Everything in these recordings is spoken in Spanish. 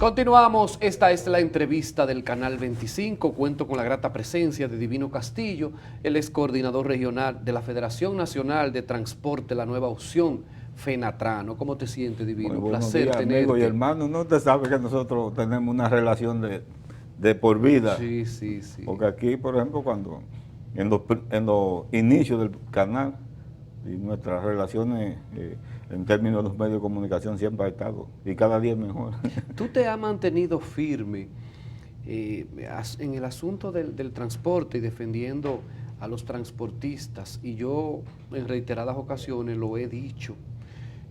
Continuamos, esta es la entrevista del Canal 25, cuento con la grata presencia de Divino Castillo, él es coordinador regional de la Federación Nacional de Transporte, la nueva opción, FENATRANO. ¿Cómo te sientes, Divino? Muy buenos Placer días, tenerte. amigos y hermanos. No te sabes que nosotros tenemos una relación de por vida. Sí, sí, sí. Porque aquí, por ejemplo, cuando en los inicios del canal y nuestras relaciones en términos de los medios de comunicación siempre ha estado y cada día mejor. Tú te has mantenido firme en el asunto del transporte y defendiendo a los transportistas, y yo en reiteradas ocasiones lo he dicho,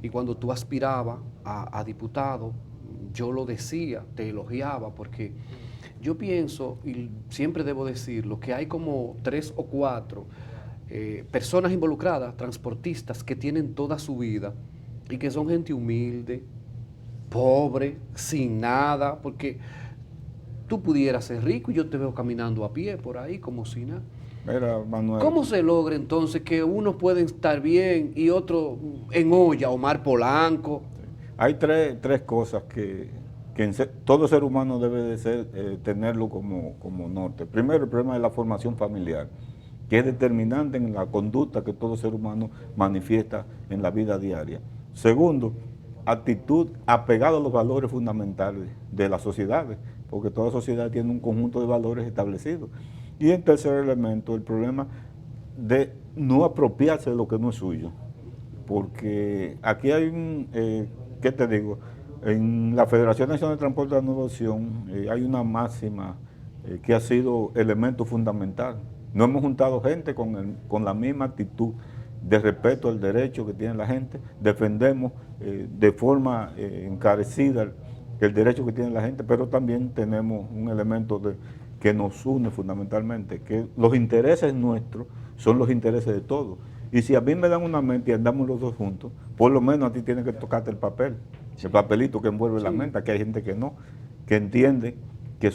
y cuando tú aspirabas a diputado, yo lo decía, te elogiaba, porque yo pienso, y siempre debo decirlo, que hay como 3 o 4 personas involucradas, transportistas, que tienen toda su vida y que son gente humilde, pobre, sin nada, porque tú pudieras ser rico y yo te veo caminando a pie por ahí como si nada. Mira, Manuel. ¿Cómo se logra entonces que unos pueden estar bien y otros en olla, Omar Polanco? Hay tres cosas que todo ser humano debe de tenerlo como norte. Primero, el problema de la formación familiar, que es determinante en la conducta que todo ser humano manifiesta en la vida diaria. Segundo, actitud apegada a los valores fundamentales de las sociedades, porque toda sociedad tiene un conjunto de valores establecidos. Y en tercer elemento, el problema de no apropiarse de lo que no es suyo, porque aquí hay ¿qué te digo? En la Federación Nacional de Transporte de la Nueva Opción hay una máxima que ha sido elemento fundamental. No hemos juntado gente con la misma actitud de respeto al derecho que tiene la gente, defendemos de forma encarecida el derecho que tiene la gente, pero también tenemos un elemento que nos une fundamentalmente, que los intereses nuestros son los intereses de todos. Y si a mí me dan una mente y andamos los dos juntos, por lo menos a ti tiene que tocarte el papel, el papelito que envuelve la mente. Aquí hay gente que no, que entiende que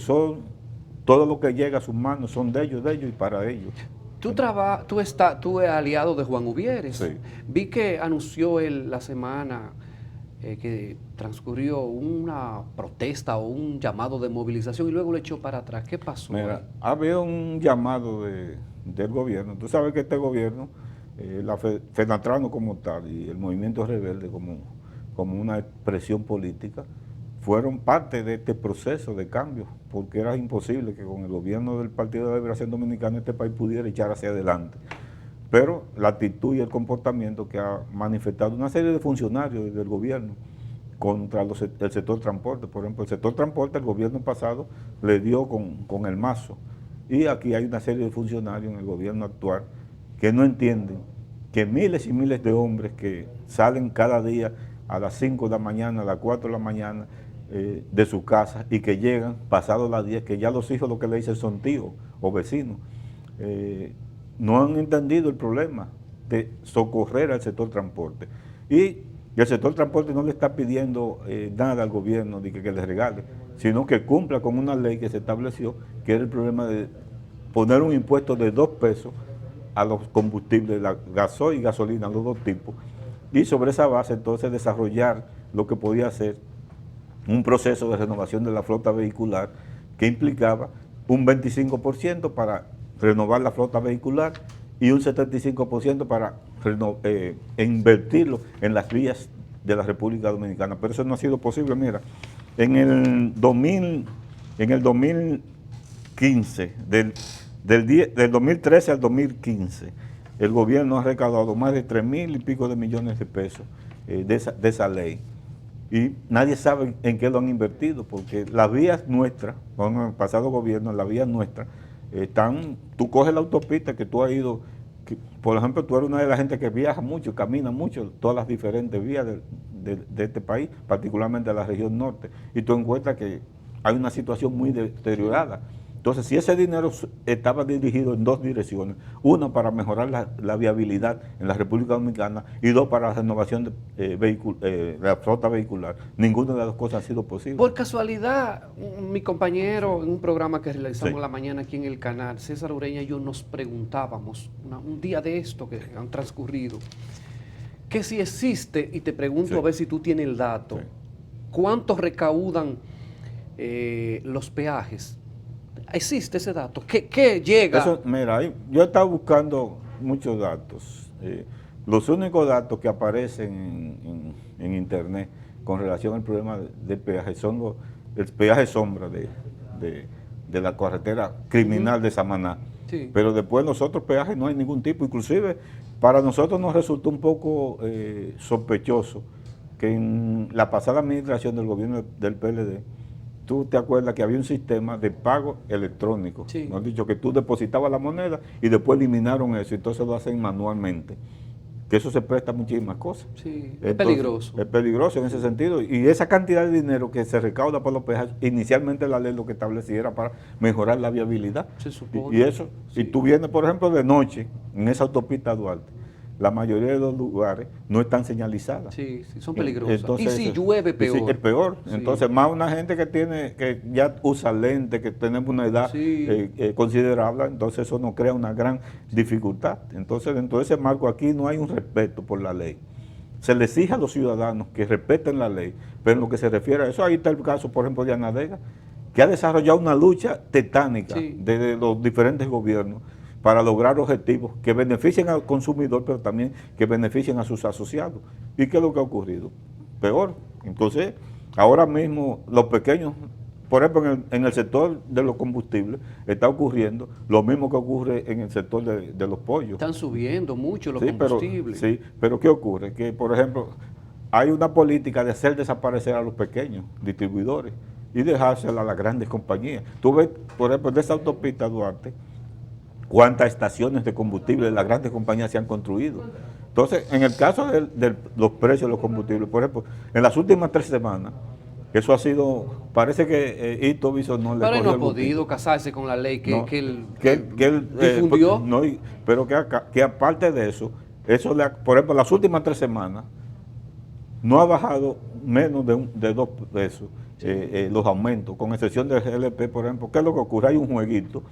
todo lo que llega a sus manos son de ellos y para ellos. Tú eres aliado de Juan Uvieres. Sí. Vi que anunció él la semana que transcurrió una protesta o un llamado de movilización y luego le echó para atrás. ¿Qué pasó? Mira, había un llamado del gobierno. Tú sabes que este gobierno, la FENATRANO como tal y el movimiento rebelde como una expresión política, fueron parte de este proceso de cambio, porque era imposible que con el gobierno del Partido de la Liberación Dominicana este país pudiera echar hacia adelante. Pero la actitud y el comportamiento que ha manifestado una serie de funcionarios del gobierno contra el sector transporte, por ejemplo, el sector transporte el gobierno pasado le dio con el mazo, y aquí hay una serie de funcionarios en el gobierno actual que no entienden que miles y miles de hombres que salen cada día a las 5 de la mañana, a las 4 de la mañana de su casa y que llegan pasados las 10, que ya los hijos lo que le dicen son tíos o vecinos, no han entendido el problema de socorrer al sector transporte. Y el sector transporte no le está pidiendo nada al gobierno de que le regale, sino que cumpla con una ley que se estableció, que era el problema de poner un impuesto de 2 pesos a los combustibles, gasoil y gasolina, los dos tipos, y sobre esa base entonces desarrollar lo que podía ser un proceso de renovación de la flota vehicular que implicaba un 25% para renovar la flota vehicular y un 75% para invertirlo en las vías de la República Dominicana. Pero eso no ha sido posible. Mira, en el 2015, del 2013 al 2015, el gobierno ha recaudado más de 3,000 y pico de millones de pesos de esa ley. Y nadie sabe en qué lo han invertido, porque las vías nuestras, con el pasado gobierno, las vías nuestras, tú coges la autopista que tú has ido, por ejemplo, tú eres una de las gente que viaja mucho, camina mucho, todas las diferentes vías de este país, particularmente de la región norte, y tú encuentras que hay una situación muy deteriorada. Entonces, si ese dinero estaba dirigido en 2 direcciones, una para mejorar la viabilidad en la República Dominicana y 2 para la renovación de la flota vehicular, ninguna de las 2 cosas ha sido posible. Por casualidad, mi compañero en un programa que realizamos Sí. la mañana aquí en el canal, César Ureña y yo nos preguntábamos, un día de esto que han transcurrido, que si existe, y te pregunto Sí. a ver si tú tienes el dato, Sí. ¿cuántos recaudan los peajes. ¿Existe ese dato? ¿Qué llega? Eso, mira, yo he estado buscando muchos datos. Los únicos datos que aparecen en internet con relación al problema del peaje son el peaje sombra de la carretera criminal de Samaná. Sí. Pero después los otros peajes no hay ningún tipo. Inclusive para nosotros nos resultó un poco sospechoso que en la pasada administración del gobierno del PLD, tú te acuerdas que había un sistema de pago electrónico. Sí. Nos han dicho que tú depositabas la moneda y después eliminaron eso, entonces lo hacen manualmente. Que eso se presta a muchísimas cosas. Sí, Entonces, es peligroso. Es peligroso en ese sentido. Y esa cantidad de dinero que se recauda por los peajes, inicialmente la ley lo que establecía era para mejorar la viabilidad. Se supone. Y eso, Sí. si tú vienes, por ejemplo, de noche, en esa autopista Duarte, la mayoría de los lugares no están señalizadas. Sí, sí, son peligrosas. Entonces, y si llueve, peor. Sí, es peor. Sí. Entonces, más una gente que ya usa lentes, que tenemos una edad Sí. considerable, entonces eso nos crea una gran dificultad. Entonces, dentro de ese marco aquí no hay un respeto por la ley. Se le exige a los ciudadanos que respeten la ley, pero en lo que se refiere a eso, ahí está el caso, por ejemplo, de Anadega, que ha desarrollado una lucha tetánica Sí. de los diferentes gobiernos para lograr objetivos que beneficien al consumidor, pero también que beneficien a sus asociados. ¿Y qué es lo que ha ocurrido? Peor. Entonces, ahora mismo los pequeños, por ejemplo, en el sector de los combustibles, está ocurriendo lo mismo que ocurre en el sector de los pollos. Están subiendo mucho los Sí, combustibles. pero ¿qué ocurre? Que, por ejemplo, hay una política de hacer desaparecer a los pequeños distribuidores y dejársela a las grandes compañías. Tú ves, por ejemplo, de esa autopista Duarte, cuántas estaciones de combustible de las grandes compañías se han construido. Entonces, en el caso de los precios de los combustibles, por ejemplo, en las últimas 3 semanas, eso ha sido, parece que Ito Bison no le Pero él no cogió ha el gustito. podido casarse con la ley que, No, que él, que él, difundió. no, pero que aparte de eso, por ejemplo, las últimas 3 semanas, no ha bajado menos de 2 pesos los aumentos, con excepción del GLP, por ejemplo. ¿Qué es lo que ocurre? Hay un jueguito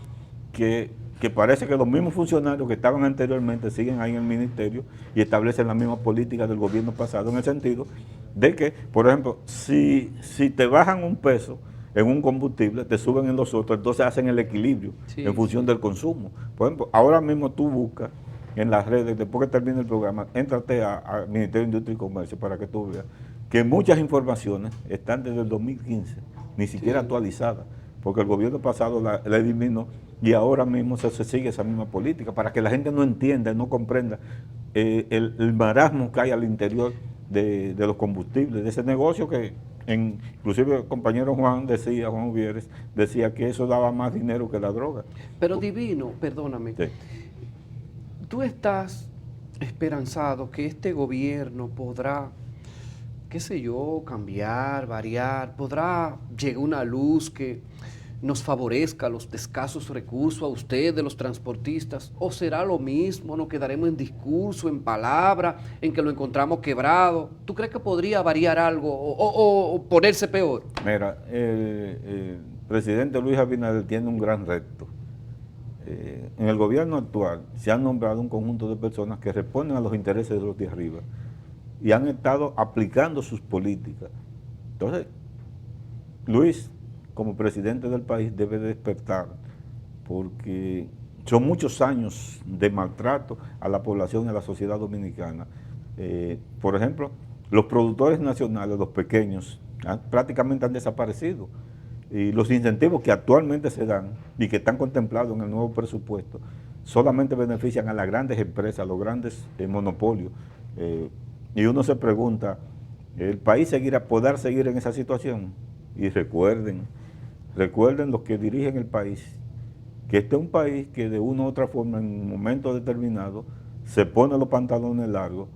que parece que los mismos funcionarios que estaban anteriormente siguen ahí en el ministerio y establecen la misma política del gobierno pasado, en el sentido de que, por ejemplo, si te bajan 1 peso en un combustible, te suben en los otros, entonces hacen el equilibrio en función del consumo. Por ejemplo, ahora mismo tú buscas en las redes, después que termine el programa, éntrate al Ministerio de Industria y Comercio para que tú veas que muchas informaciones están desde el 2015, ni siquiera actualizadas, porque el gobierno pasado la eliminó y ahora mismo se sigue esa misma política, para que la gente no entienda, no comprenda el marasmo que hay al interior de los combustibles, de ese negocio que inclusive el compañero Juan Uvieres decía que eso daba más dinero que la droga. Pero Divino, perdóname, Sí. tú estás esperanzado que este gobierno podrá, qué sé yo, cambiar, variar, podrá llegar una luz que nos favorezca los escasos recursos a ustedes, los transportistas, o será lo mismo, nos quedaremos en discurso, en palabra, en que lo encontramos quebrado. ¿Tú crees que podría variar algo o ponerse peor? Mira, el presidente Luis Abinader tiene un gran reto. En el gobierno actual se han nombrado un conjunto de personas que responden a los intereses de los de arriba y han estado aplicando sus políticas. Entonces, Luis, como presidente del país, debe despertar, porque son muchos años de maltrato a la población y a la sociedad dominicana. Por ejemplo, los productores nacionales, los pequeños, prácticamente han desaparecido. Y los incentivos que actualmente se dan y que están contemplados en el nuevo presupuesto solamente benefician a las grandes empresas, a los grandes monopolios. Y uno se pregunta, ¿el país podrá seguir en esa situación? Y recuerden los que dirigen el país, que este es un país que de una u otra forma en un momento determinado se pone los pantalones largos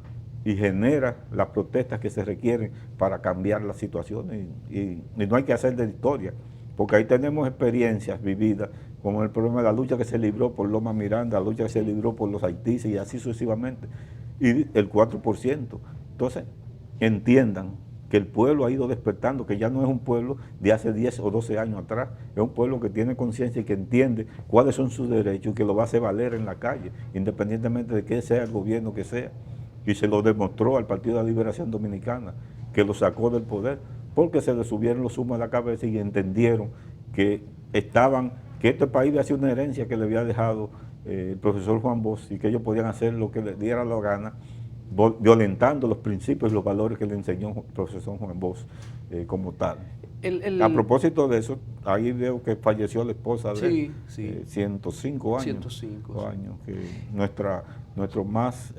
y genera las protestas que se requieren para cambiar la situación y no hay que hacer de historia, porque ahí tenemos experiencias vividas, como el problema de la lucha que se libró por Loma Miranda, la lucha que se libró por los haitíes y así sucesivamente, y el 4%. Entonces, entiendan que el pueblo ha ido despertando, que ya no es un pueblo de hace 10 o 12 años atrás, es un pueblo que tiene conciencia y que entiende cuáles son sus derechos y que lo va a hacer valer en la calle, independientemente de que sea el gobierno que sea. Y se lo demostró al Partido de la Liberación Dominicana, que lo sacó del poder. porque se les subieron los humos a la cabeza y entendieron que este país había sido una herencia que le había dejado el profesor Juan Bosch y que ellos podían hacer lo que les diera la gana, violentando los principios y los valores que le enseñó el profesor Juan Bosch como tal. A propósito de eso, ahí veo que falleció la esposa de 105 años. 105 años, que nuestro más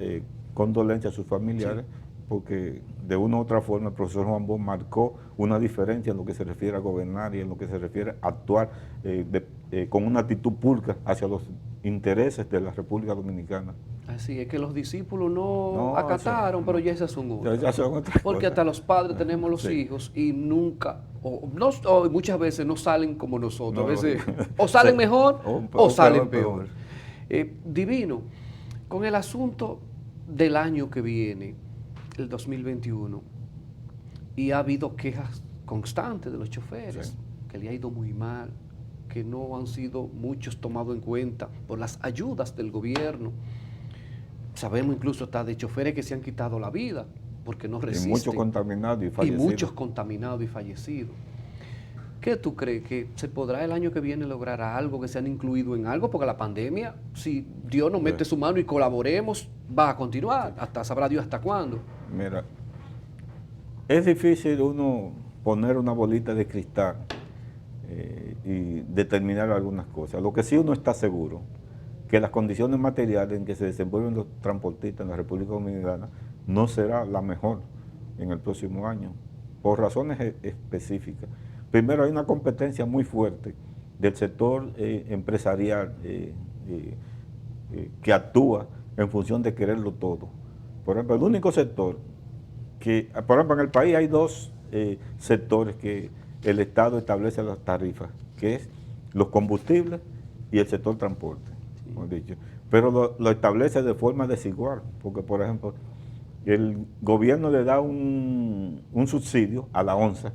condolencia a sus familiares, porque de una u otra forma el profesor Juan Bosch marcó una diferencia en lo que se refiere a gobernar y en lo que se refiere a actuar con una actitud pulcra hacia los intereses de la República Dominicana. Así es que los discípulos no acataron, pero ya esas son otras. Ya son otras porque cosas. hasta los padres tenemos los hijos y nunca, o muchas veces no salen como nosotros. A veces o salen mejor o salen peor. Divino, con el asunto del año que viene, el 2021, y ha habido quejas constantes de los choferes, que le ha ido muy mal, que no han sido muchos tomados en cuenta por las ayudas del gobierno. Sabemos incluso hasta de choferes que se han quitado la vida porque no resisten. Y muchos contaminados y fallecidos. Y muchos contaminados y fallecidos. ¿Qué tú crees? ¿Que se podrá el año que viene lograr algo, que se han incluido en algo? Porque la pandemia, si Dios nos mete su mano y colaboremos, va a continuar. Hasta sabrá Dios hasta cuándo. Mira, es difícil uno poner una bolita de cristal y determinar algunas cosas. Lo que sí uno está seguro, que las condiciones materiales en que se desenvuelven los transportistas en la República Dominicana no será la mejor en el próximo año, por razones específicas. Primero, hay una competencia muy fuerte del sector empresarial que actúa en función de quererlo todo. Por ejemplo, el único sector por ejemplo, en el país hay dos sectores que el Estado establece las tarifas, que es los combustibles y el sector transporte. Dicho. Pero lo establece de forma desigual, porque por ejemplo, el gobierno le da un subsidio a la onza,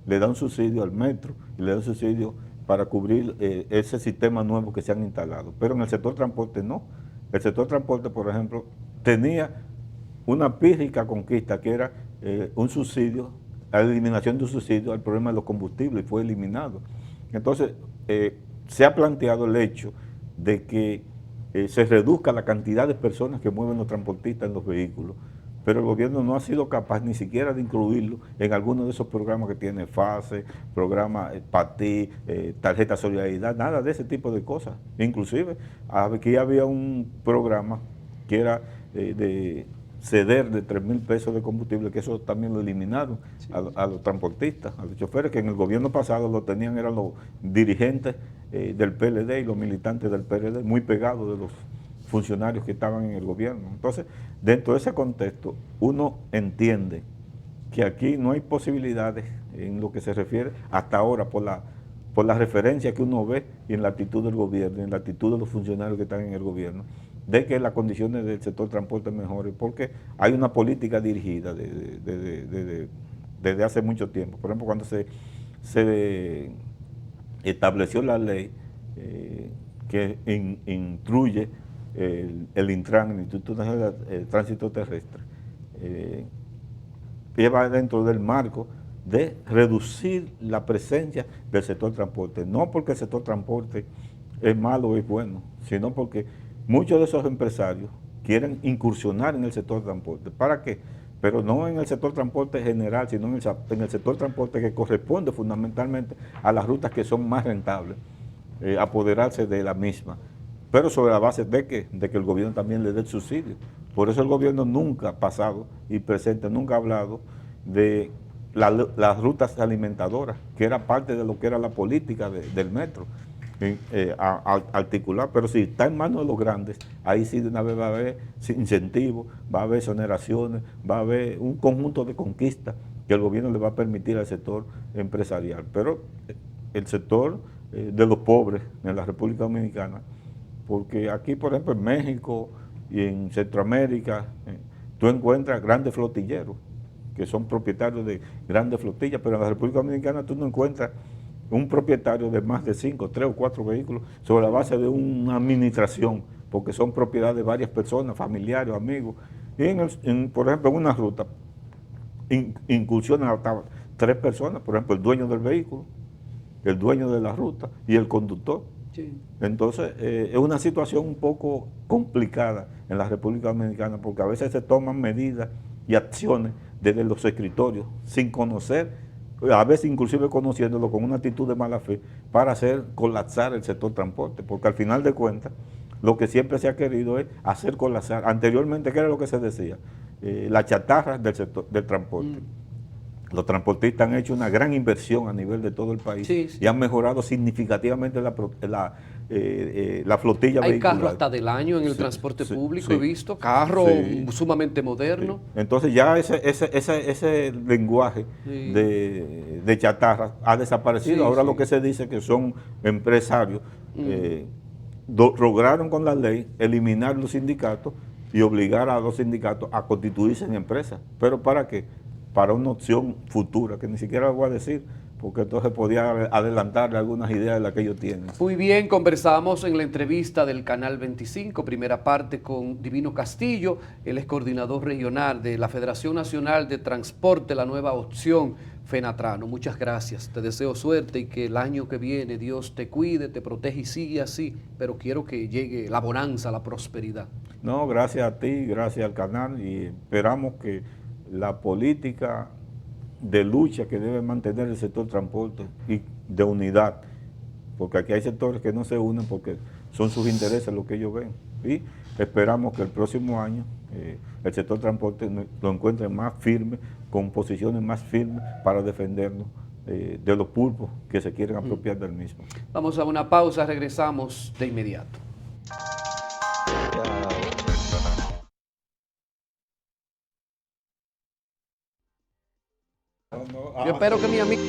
le da un subsidio al metro y le da un subsidio para cubrir ese sistema nuevo que se han instalado. Pero en el sector transporte no. El sector transporte, por ejemplo, tenía una pírrica conquista que era un subsidio, la eliminación de un subsidio al problema de los combustibles, y fue eliminado. Entonces, se ha planteado el hecho de que se reduzca la cantidad de personas que mueven los transportistas en los vehículos, pero el gobierno no ha sido capaz ni siquiera de incluirlo en alguno de esos programas que tiene FASE, programa PATI, tarjeta solidaridad, nada de ese tipo de cosas. Inclusive, aquí había un programa que era de ceder de 3,000 pesos de combustible, que eso también lo eliminaron a los transportistas, a los choferes, que en el gobierno pasado lo tenían, eran los dirigentes del PLD y los militantes del PLD, muy pegados de los funcionarios que estaban en el gobierno. Entonces, dentro de ese contexto, uno entiende que aquí no hay posibilidades en lo que se refiere hasta ahora por la referencia que uno ve y en la actitud del gobierno, en la actitud de los funcionarios que están en el gobierno, de que las condiciones del sector transporte mejoren, porque hay una política dirigida desde hace mucho tiempo. Por ejemplo, cuando se estableció la ley que instruye el Intran, el Instituto Nacional de Tránsito Terrestre, lleva dentro del marco de reducir la presencia del sector transporte, no porque el sector transporte es malo o es bueno, sino porque muchos de esos empresarios quieren incursionar en el sector transporte. ¿Para qué? Pero no en el sector transporte general, sino en el sector transporte que corresponde fundamentalmente a las rutas que son más rentables, apoderarse de la misma. Pero sobre la base de que el gobierno también le dé el subsidio. Por eso el gobierno nunca ha pasado y presente, nunca ha hablado de las rutas alimentadoras, que era parte de lo que era la política del metro. Articular, pero si está en manos de los grandes, ahí sí de una vez va a haber incentivos, va a haber exoneraciones, va a haber un conjunto de conquistas que el gobierno le va a permitir al sector empresarial. Pero el sector de los pobres en la República Dominicana, porque aquí, por ejemplo, en México y en Centroamérica, tú encuentras grandes flotilleros que son propietarios de grandes flotillas, pero en la República Dominicana tú no encuentras un propietario de más de 5, 3 o 4 vehículos sobre la base de una administración, porque son propiedad de varias personas, familiares, amigos. Y por ejemplo, en una ruta incursionan hasta tres personas, por ejemplo, el dueño del vehículo, el dueño de la ruta y el conductor. Sí. Entonces, es una situación un poco complicada en la República Dominicana, porque a veces se toman medidas y acciones desde los escritorios, sin conocer, a veces inclusive conociéndolo con una actitud de mala fe, para hacer colapsar el sector transporte, porque al final de cuentas, lo que siempre se ha querido es hacer colapsar. Anteriormente, ¿qué era lo que se decía? La chatarra del sector del transporte. Los transportistas han hecho una gran inversión a nivel de todo el país, Sí, sí. y han mejorado significativamente la flotilla Hay vehicular. carros hasta del año en el Sí, transporte sí, público, sí. he visto, carro Sí. sumamente Sí. moderno. Entonces ya ese lenguaje Sí. de chatarra ha desaparecido. Sí, Ahora lo sí. que se dice que son empresarios, Mm. lograron con la ley eliminar los sindicatos y obligar a los sindicatos a constituirse en empresas. ¿Pero para qué? Para una opción futura, que ni siquiera lo voy a decir, porque entonces podía adelantarle algunas ideas de las que ellos tienen. Muy bien, conversamos en la entrevista del Canal 25, primera parte con Divino Castillo, él es coordinador regional de la Federación Nacional de Transporte, la nueva opción Fenatrano. Muchas gracias, te deseo suerte y que el año que viene Dios te cuide, te protege y sigue así, pero quiero que llegue la bonanza, la prosperidad. No, gracias a ti, gracias al canal, y esperamos que la política de lucha que debe mantener el sector transporte y de unidad, porque aquí hay sectores que no se unen porque son sus intereses lo que ellos ven, y esperamos que el próximo año el sector transporte lo encuentre más firme, con posiciones más firmes para defendernos de los pulpos que se quieren apropiar del mismo. Vamos a una pausa, regresamos de inmediato. Yo espero que mi amigo...